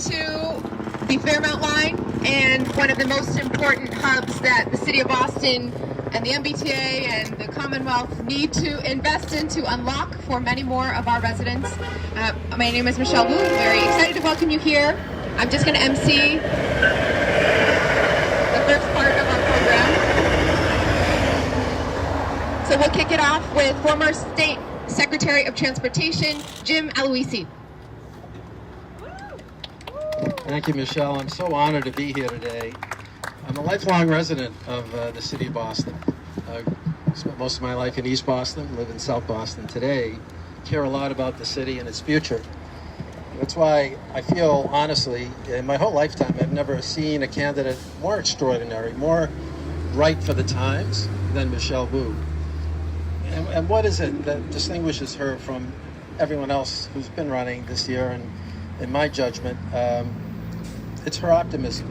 to the Fairmount line and one of the most important hubs that the City of Boston and the MBTA and the Commonwealth need to invest in to unlock for many more of our residents. My name is Michelle Wu. I'm very excited to welcome you here. I'm just going to MC the first part of our program. So we'll kick it off with former State Secretary of Transportation, Jim Aloisi. Thank you, Michelle. I'm so honored to be here today. I'm a lifelong resident of the city of Boston. I spent most of my life in East Boston, live in South Boston today, care a lot about the city and its future. That's why I feel, honestly, in my whole lifetime, I've never seen a candidate more extraordinary, more right for the times than Michelle Wu. And what is it that distinguishes her from everyone else who's been running this year? And in my judgment, it's her optimism,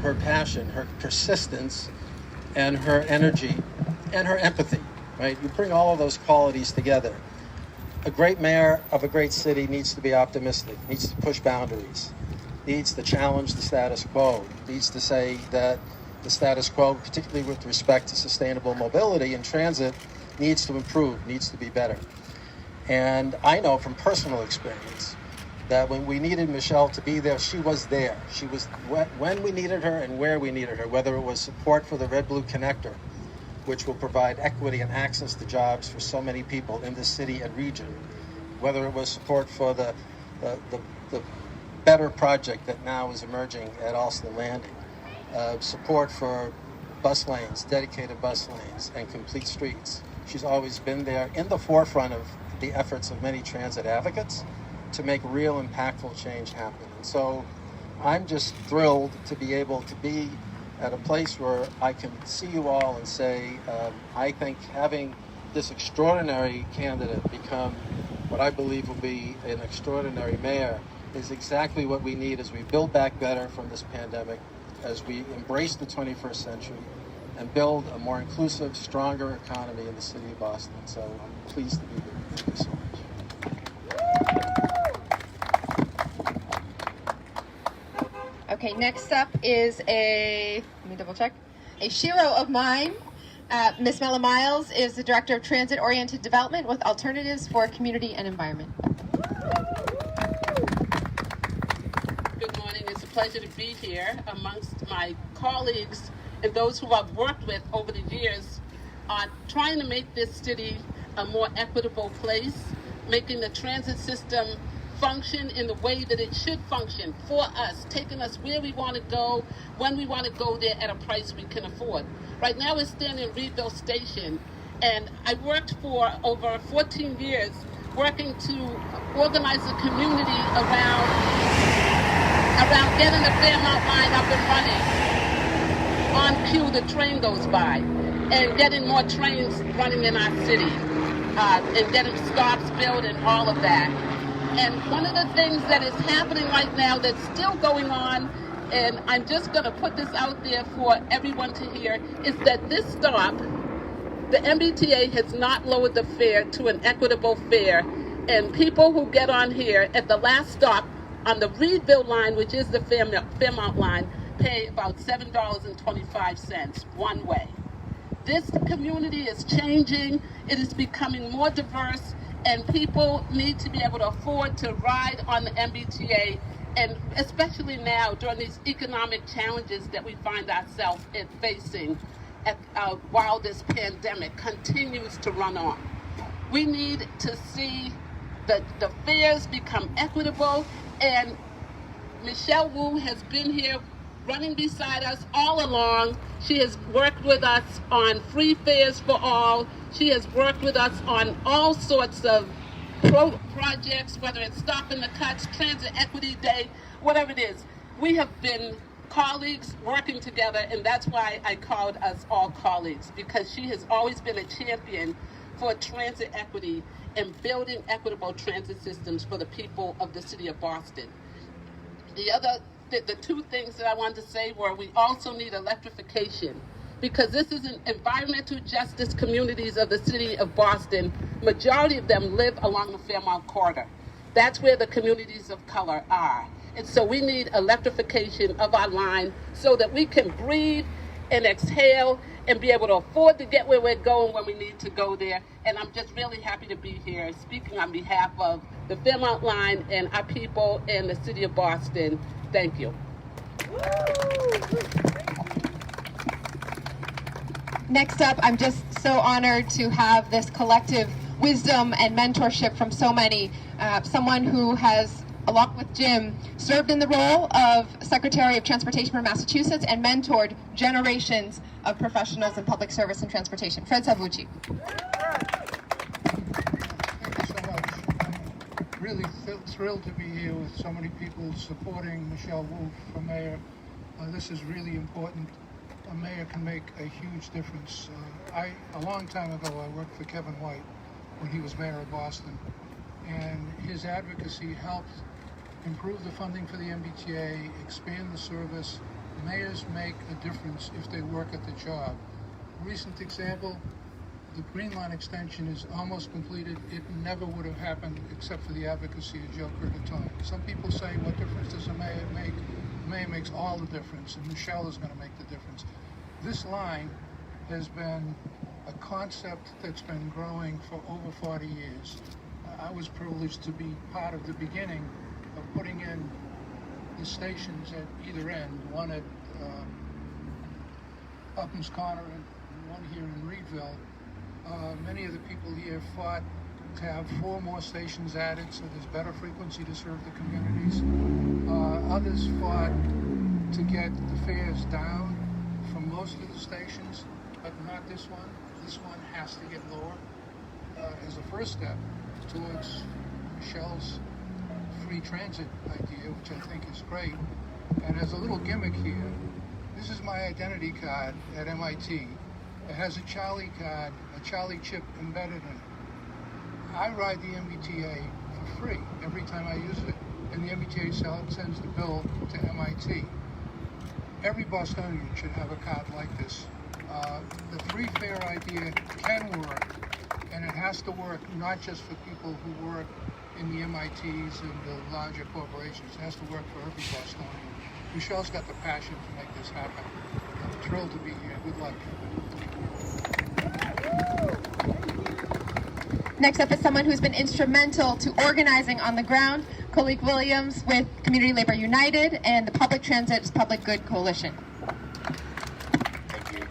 her passion, her persistence, and her energy, and her empathy, right? You bring all of those qualities together. A great mayor of a great city needs to be optimistic, needs to push boundaries, needs to challenge the status quo, needs to say that the status quo, particularly with respect to sustainable mobility and transit, needs to improve, needs to be better. And I know from personal experience that when we needed Michelle to be there, she was there. She was when we needed her and where we needed her, whether it was support for the Red-Blue Connector, which will provide equity and access to jobs for so many people in this city and region, whether it was support for the better project that now is emerging at Alston Landing, support for bus lanes, dedicated bus lanes, and complete streets. She's always been there in the forefront of the efforts of many transit advocates to make real impactful change happen. And so I'm just thrilled to be able to be at a place where I can see you all and say, I think having this extraordinary candidate become what I believe will be an extraordinary mayor is exactly what we need as we build back better from this pandemic, as we embrace the 21st century and build a more inclusive, stronger economy in the city of Boston. So I'm pleased to be here. Thank you so much. Okay, next up is let me double check, a shero of mine. Ms. Mela Miles is the Director of Transit-Oriented Development with Alternatives for Community and Environment. Good morning. It's a pleasure to be here amongst my colleagues and those who I've worked with over the years on trying to make this city a more equitable place, making the transit system function in the way that it should function for us, taking us where we want to go, when we want to go there at a price we can afford. Right now we're standing in Readville Station, and I worked for over 14 years working to organize a community around getting the Fairmount line up and running. On cue, the train goes by, and getting more trains running in our city, and getting stops built and all of that. And one of the things that is happening right now that's still going on, and I'm just going to put this out there for everyone to hear, is that this stop, the MBTA has not lowered the fare to an equitable fare, and people who get on here at the last stop on the Readville line, which is the Fairmount line, pay about $7.25 one way. This community is changing. It is becoming more diverse, and people need to be able to afford to ride on the MBTA, and especially now during these economic challenges that we find ourselves facing while this pandemic continues to run on. We need to see the fares become equitable, and Michelle Wu has been here running beside us all along. She has worked with us on free fares for all. She has worked with us on all sorts of projects, whether it's Stopping the Cuts, Transit Equity Day, whatever it is. We have been colleagues working together, and that's why I called us all colleagues, because she has always been a champion for transit equity and building equitable transit systems for the people of the city of Boston. The two things that I wanted to say were we also need electrification, because this is an environmental justice communities of the city of Boston. Majority of them live along the Fairmount corridor. That's where the communities of color are. And so we need electrification of our line so that we can breathe and exhale and be able to afford to get where we're going when we need to go there. And I'm just really happy to be here speaking on behalf of the Fairmount line and our people in the city of Boston. Thank you. Next up, I'm just so honored to have this collective wisdom and mentorship from so many. Someone who has, along with Jim, served in the role of Secretary of Transportation for Massachusetts and mentored generations of professionals in public service and transportation. Fred Salvucci. Thank you so much. I'm really thrilled to be here with so many people supporting Michelle Wu for mayor. This is really important. A mayor can make a huge difference. A long time ago, I worked for Kevin White when he was mayor of Boston, and his advocacy helped improve the funding for the MBTA, expand the service. Mayors make a difference if they work at the job. Recent example, the Green Line extension is almost completed. It never would have happened except for the advocacy of Joe Curtatone. Some people say, what difference does a mayor make? The mayor makes all the difference, and Michelle is going to make the difference. This line has been a concept that's been growing for over 40 years. I was privileged to be part of the beginning of putting in the stations at either end, one at Upham's Corner and one here in Readville. Many of the people here fought to have 4 more stations added so there's better frequency to serve the communities. Others fought to get the fares down from most of the stations, but not this one. This one has to get lower as a first step towards Michelle's free transit idea, which I think is great. And as a little gimmick here, this is my identity card at MIT. It has a Charlie card, a Charlie chip embedded in it. I ride the MBTA for free every time I use it, and the MBTA sends the bill to MIT. Every Bostonian should have a card like this. The free fare idea can work, and it has to work not just for people who work in the MITs and the larger corporations. It has to work for every Bostonian. Michelle's got the passion to make this happen. I'm thrilled to be here. Good luck. Next up is someone who's been instrumental to organizing on the ground, Colleague Williams with Community Labor United and the Public Transit Public Good Coalition. Thank you.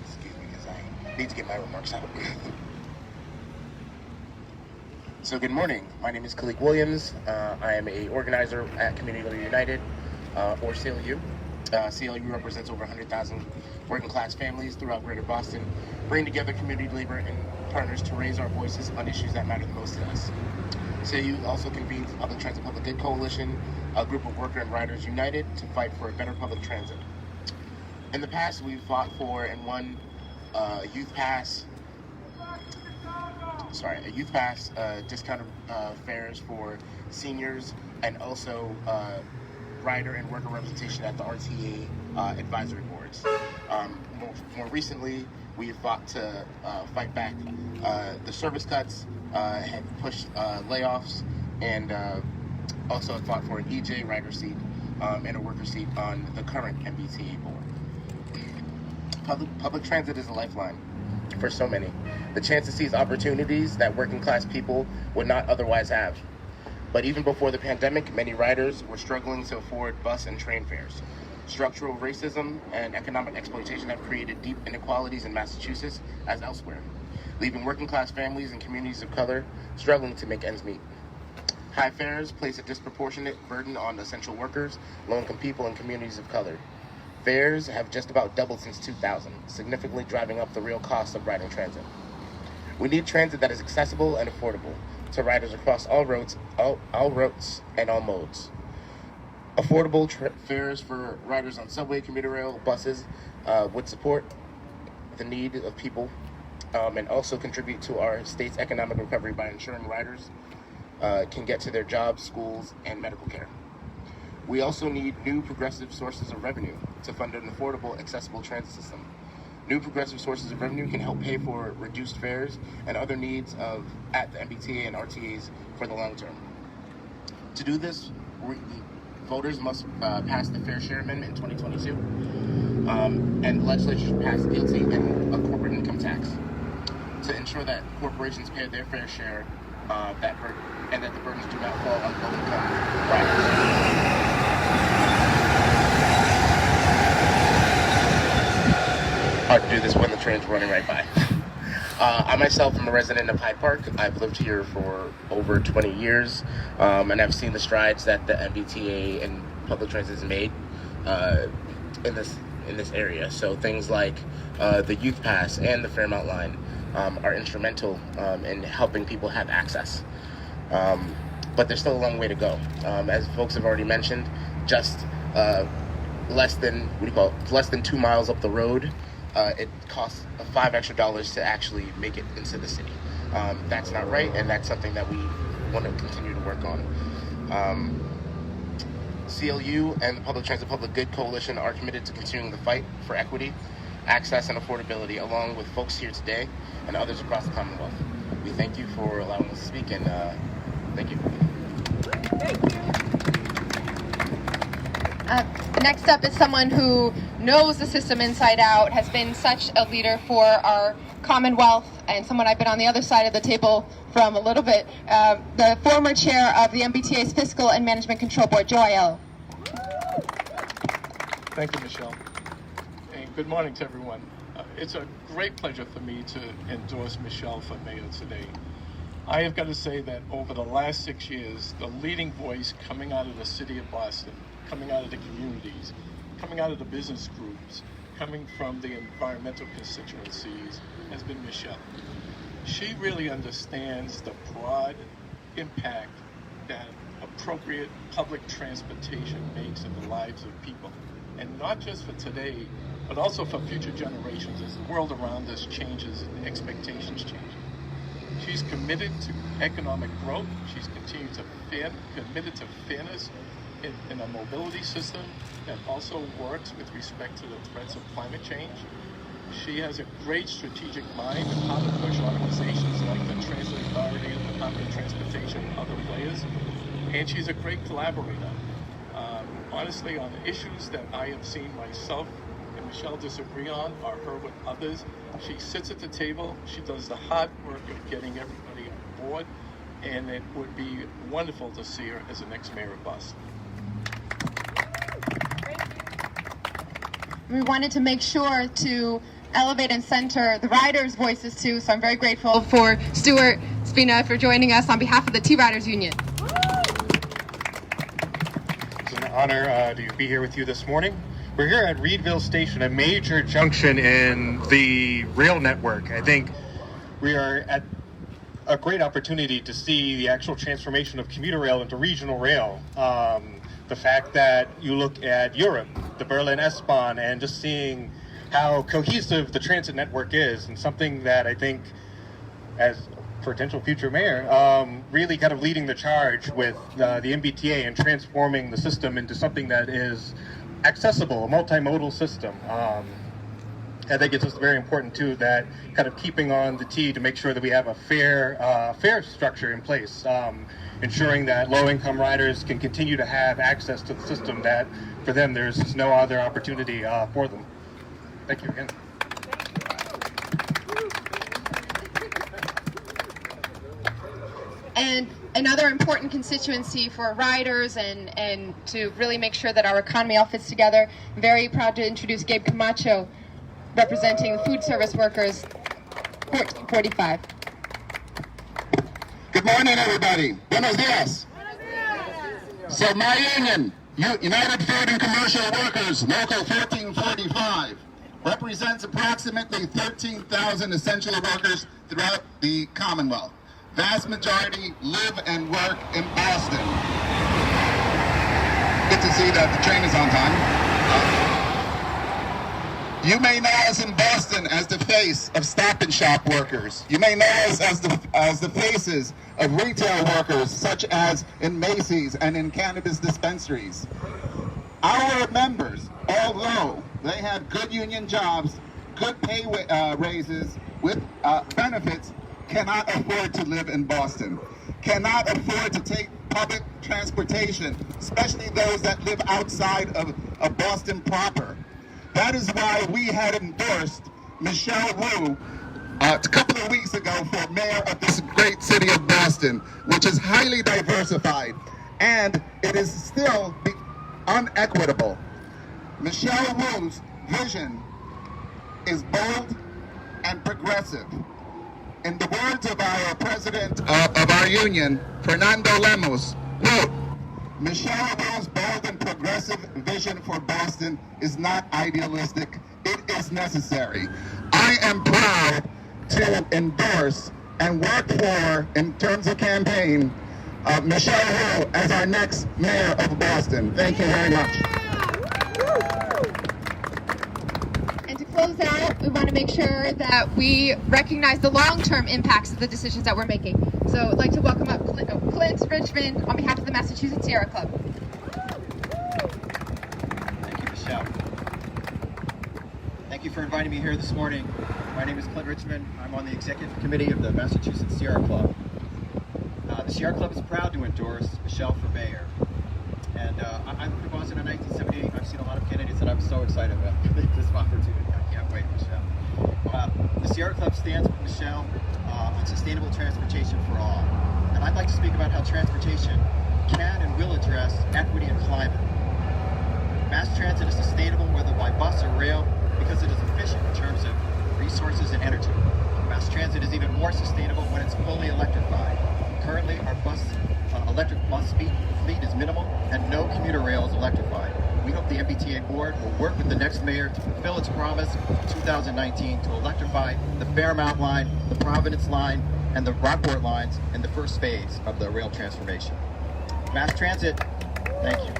Excuse me, because I need to get my remarks out. So good morning. My name is Colleague Williams. I am an organizer at Community Labor United, or CLU. CLU represents over 100,000 working class families throughout Greater Boston, bringing together community labor and partners to raise our voices on issues that matter the most to us. CLU also convenes the Public Transit Public Good Coalition, a group of worker and riders united to fight for a better public transit. In the past, we've fought for and won a youth pass, discounted fares for seniors, and also rider and worker representation at the RTA advisory boards. More recently, we have fought to fight back the service cuts, have pushed layoffs, and also have fought for an EJ rider seat and a worker seat on the current MBTA board. Public transit is a lifeline for so many. The chance to seize opportunities that working class people would not otherwise have. But even before the pandemic, many riders were struggling to afford bus and train fares. Structural racism and economic exploitation have created deep inequalities in Massachusetts as elsewhere, leaving working class families and communities of color struggling to make ends meet. High fares place a disproportionate burden on essential workers, low-income people, and communities of color. Fares have just about doubled since 2000, significantly driving up the real cost of riding transit. We need transit that is accessible and affordable to riders across all routes and all modes. Affordable fares for riders on subway, commuter rail, buses would support the need of people and also contribute to our state's economic recovery by ensuring riders can get to their jobs, schools, and medical care. We also need new progressive sources of revenue to fund an affordable, accessible transit system. New progressive sources of revenue can help pay for reduced fares and other needs at the MBTA and RTAs for the long term. To do this, voters must pass the Fair Share Amendment in 2022, and the legislature should pass guilty and a corporate income tax to ensure that corporations pay their fair share, and that the burdens do not fall on low-income riders. Hard to do this when the train's running right by. I myself am a resident of Hyde Park. I've lived here for over 20 years, and I've seen the strides that the MBTA and public transit has made in this area. So things like the Youth Pass and the Fairmount Line are instrumental in helping people have access. But there's still a long way to go. As folks have already mentioned, just less than 2 miles up the road, it costs $5 extra to actually make it into the city. That's not right, and that's something that we want to continue to work on. CLU and the Public Transit Public Good Coalition are committed to continuing the fight for equity, access, and affordability, along with folks here today and others across the Commonwealth. We thank you for allowing us to speak, and thank you. Next up is someone who knows the system inside out, has been such a leader for our Commonwealth, and someone I've been on the other side of the table from a little bit, the former chair of the MBTA's Fiscal and Management Control Board, Joe Aiello. Thank you, Michelle. And good morning to everyone. It's a great pleasure for me to endorse Michelle for mayor today. I have got to say that over the last 6 years, the leading voice coming out of the city of Boston, coming out of the communities, coming out of the business groups, coming from the environmental constituencies, has been Michelle. She really understands the broad impact that appropriate public transportation makes in the lives of people. And not just for today, but also for future generations as the world around us changes and expectations change. She's committed to economic growth. She's committed to fairness in a mobility system that also works with respect to the threats of climate change. She has a great strategic mind and how to push organizations like the Transit Authority and the Department of Transportation and other players. And she's a great collaborator. Honestly, on the issues that I have seen myself and Michelle disagree on, or her with others, she sits at the table, she does the hard work of getting everybody on board, and it would be wonderful to see her as the next mayor of Boston. We wanted to make sure to elevate and center the riders' voices too, so I'm very grateful for Stuart Spina for joining us on behalf of the T-Riders Union. It's an honor to be here with you this morning. We're here at Readville Station, a major junction in the rail network. I think we are at a great opportunity to see the actual transformation of commuter rail into regional rail. The fact that you look at Europe, the Berlin S-Bahn, and just seeing how cohesive the transit network is, and something that I think, as potential future mayor, really kind of leading the charge with the MBTA and transforming the system into something that is accessible, a multimodal system. I think it's just very important too that kind of keeping on the T to make sure that we have a fair structure in place, ensuring that low-income riders can continue to have access to the system that for them there's no other opportunity for them. Thank you again. And another important constituency for riders and to really make sure that our economy all fits together, I'm very proud to introduce Gabe Camacho, representing the food service workers, 1445. Good morning, everybody. Buenos dias. So my union, United Food and Commercial Workers, Local 1445, represents approximately 13,000 essential workers throughout the Commonwealth. Vast majority live and work in Boston. Good to see that the train is on time. You may know us in Boston as the face of Stop and Shop workers. You may know us as the faces of retail workers, such as in Macy's and in cannabis dispensaries. Our members, although they have good union jobs, good pay raises with benefits, cannot afford to live in Boston, cannot afford to take public transportation, especially those that live outside of Boston proper. That is why we had endorsed Michelle Wu a couple of weeks ago for mayor of this great city of Boston, which is highly diversified, and it is still unequitable. Michelle Wu's vision is bold and progressive. In the words of our president of our union, Fernando Lemos, quote, Michelle Wu's bold and progressive vision for Boston is not idealistic, it is necessary. I am proud to endorse and work for, in terms of campaign, Michelle Wu as our next mayor of Boston. Thank you very much. And to close out, we want to make sure that we recognize the long-term impacts of the decisions that we're making. So I'd like to welcome up Clint Richmond on behalf of the Massachusetts Sierra Club. Thank you, Michelle. Thank you for inviting me here this morning. My name is Clint Richmond. I'm on the executive committee of the Massachusetts Sierra Club. The Sierra Club is proud to endorse Michelle for mayor. And I moved to Boston in 1978. I've seen a lot of candidates, and I'm so excited about this opportunity. I can't wait, Michelle. The Sierra Club stands with Michelle on sustainable transportation for all. And I'd like to speak about how transportation can and will address equity and climate. Mass transit is sustainable whether by bus or rail because it is efficient in terms of resources and energy. Mass transit is even more sustainable when it's fully electrified. Currently, our electric bus fleet is minimal and no commuter rail is electrified. We hope the MBTA board will work with the next mayor to fulfill its promise in 2019 to electrify the Fairmount line, the Providence line, and the Rockport lines in the first phase of the rail transformation. Mass transit, thank you.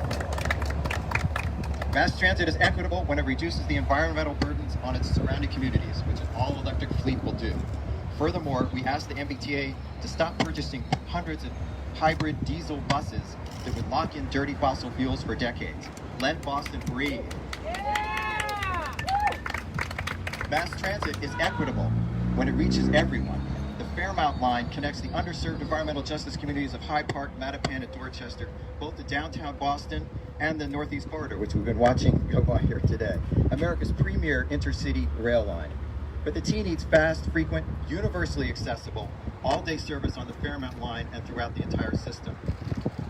Mass transit is equitable when it reduces the environmental burdens on its surrounding communities, which an all-electric fleet will do. Furthermore, we ask the MBTA to stop purchasing hundreds of hybrid diesel buses that would lock in dirty fossil fuels for decades. Let Boston breathe. Yeah! Mass transit is equitable when it reaches everyone. The Fairmount line connects the underserved environmental justice communities of Hyde Park, Mattapan, and Dorchester, both to downtown Boston and the Northeast Corridor, which we've been watching go by here today. America's premier intercity rail line. But the T needs fast, frequent, universally accessible, all-day service on the Fairmount line and throughout the entire system.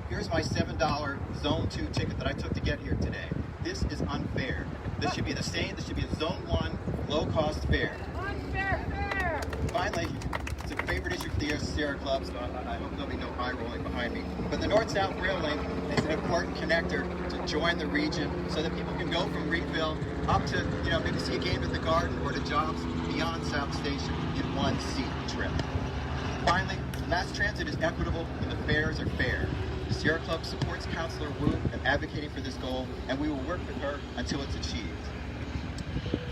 Here's my $7 Zone 2 ticket that I took to get here today. This is unfair. This should be the same. This should be a Zone 1 low-cost fare. Unfair fare! Finally, it's a favorite issue for the Sierra Club, so I hope there'll be no eye rolling behind me. But the North-South Rail Link is an important connector to join the region so that people can go from Readville up to, maybe see a game at the Garden or to jobs beyond South Station in one seat trip. Finally, mass transit is equitable and the fares are fair. The Sierra Club supports Councilor Wu in advocating for this goal, and we will work with her until it's achieved.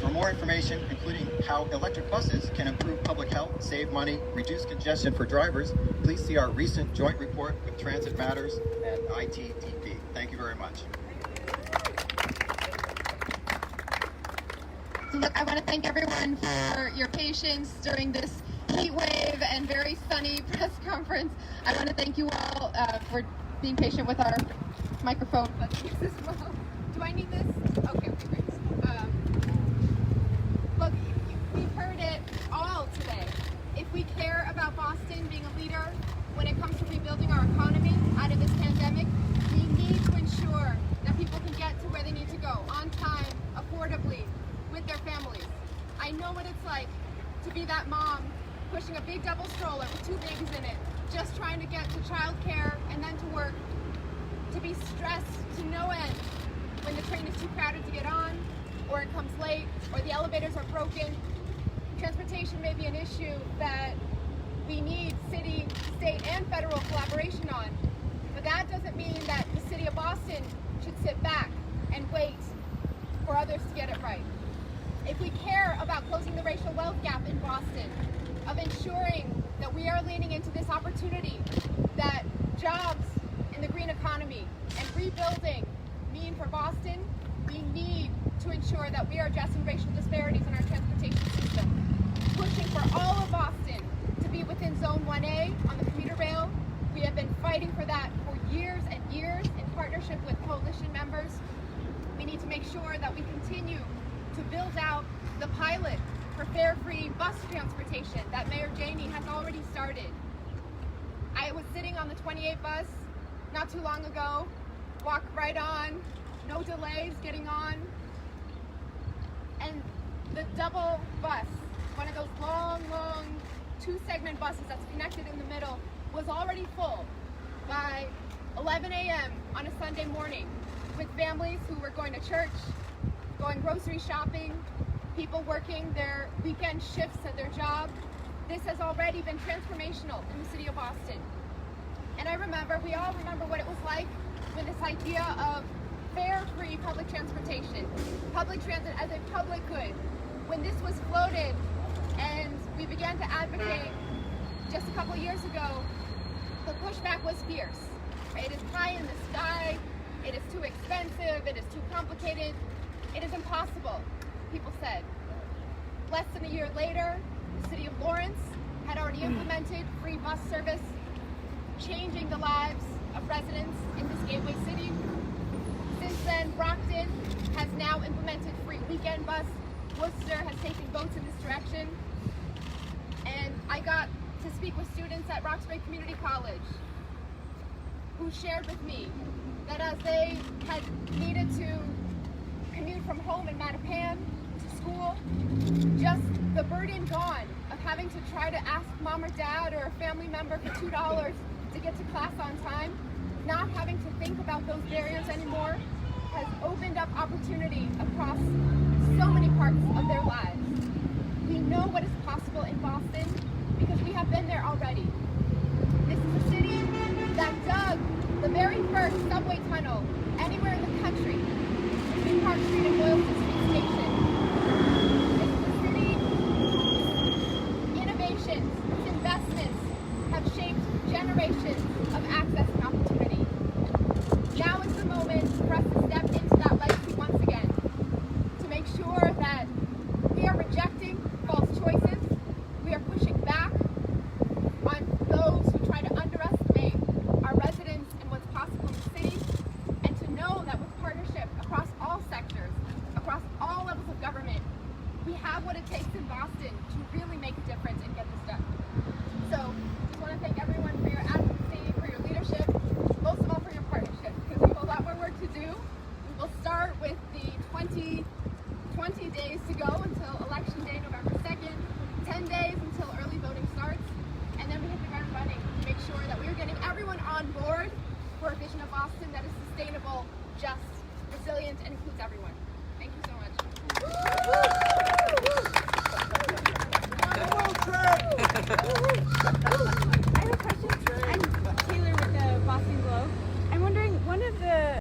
For more information, including how electric buses can improve public health, save money, reduce congestion for drivers, please see our recent joint report with Transit Matters and ITDP. Thank you very much. So look, I want to thank everyone for your patience during this heat wave and very sunny press conference. I want to thank you all for being patient with our microphone. Do I need this? Okay, great. Look, we've heard it all today. If we care about Boston being a leader when it comes to rebuilding our economy out of this pandemic, we need to ensure that people can get to where they need to go on time, affordably, with their families. I know what it's like to be that mom pushing a big double stroller with 2 babies in it, just trying to get to childcare and then to work, to be stressed to no end when the train is too crowded to get on, or it comes late, or the elevators are broken. Transportation may be an issue that we need city, state, and federal collaboration on, but that doesn't mean that the city of Boston should sit back and wait for others to get it right. If we care about closing the racial wealth gap in Boston, of ensuring that we are leaning into this opportunity, that jobs in the green economy and rebuilding mean for Boston, we need to ensure that we are addressing racial disparities in our transportation system. Pushing for all of Boston to be within Zone 1A on the commuter rail. We have been fighting for that for years and years in partnership with coalition members. We need to make sure that we continue to build out the pilot for fare-free bus transportation that Mayor Janey has already started. I was sitting on the 28 bus not too long ago, walked right on, no delays getting on, and the double bus, one of those long 2-segment buses that's connected in the middle, was already full by 11 a.m. on a Sunday morning, with families who were going to church, going grocery shopping, people working their weekend shifts at their job. This has already been transformational in the city of Boston. And we all remember what it was like when this idea of fare-free public transportation, public transit as a public good, when this was floated and we began to advocate just a couple years ago, the pushback was fierce. It is pie in the sky, it is too expensive, it is too complicated, it is impossible, people said. Less than a year later, the city of Lawrence had already implemented free bus service, changing the lives of residents in this gateway city. Since then, Brockton has now implemented free weekend bus. Worcester has taken votes in this direction. And I got to speak with students at Roxbury Community College who shared with me that as they had needed to commute from home in Mattapan to school, just the burden gone of having to try to ask mom or dad or a family member for $2 to get to class on time, not having to think about those barriers anymore, has opened up opportunity across so many parts of their lives. We know what is possible in Boston because we have been there already. This is a city that dug the very first subway tunnel anywhere in the country between Park Street and Boylston Street Station. This is a city, innovations, investments have shaped generations of access and opportunity. Now is the moment for us to step into that legacy once again, to make sure that we are rejecting false choices, we are pushing back on those who try to underestimate our residents and what's possible in the city, and to know that with partnership across all sectors, across all levels of government, we have what it takes in Boston to really make a difference and get this done. So, just want to thank everyone for your advocacy, for your leadership, most of all for your partnership, because we have a lot more work to do. We will start with the 20 days to go until Election Day, November 2nd, 10 days until early voting starts, and then we hit the ground running to make sure that we are getting everyone on board for a vision of Boston that is sustainable, just, resilient, and includes everyone. Thank you so much.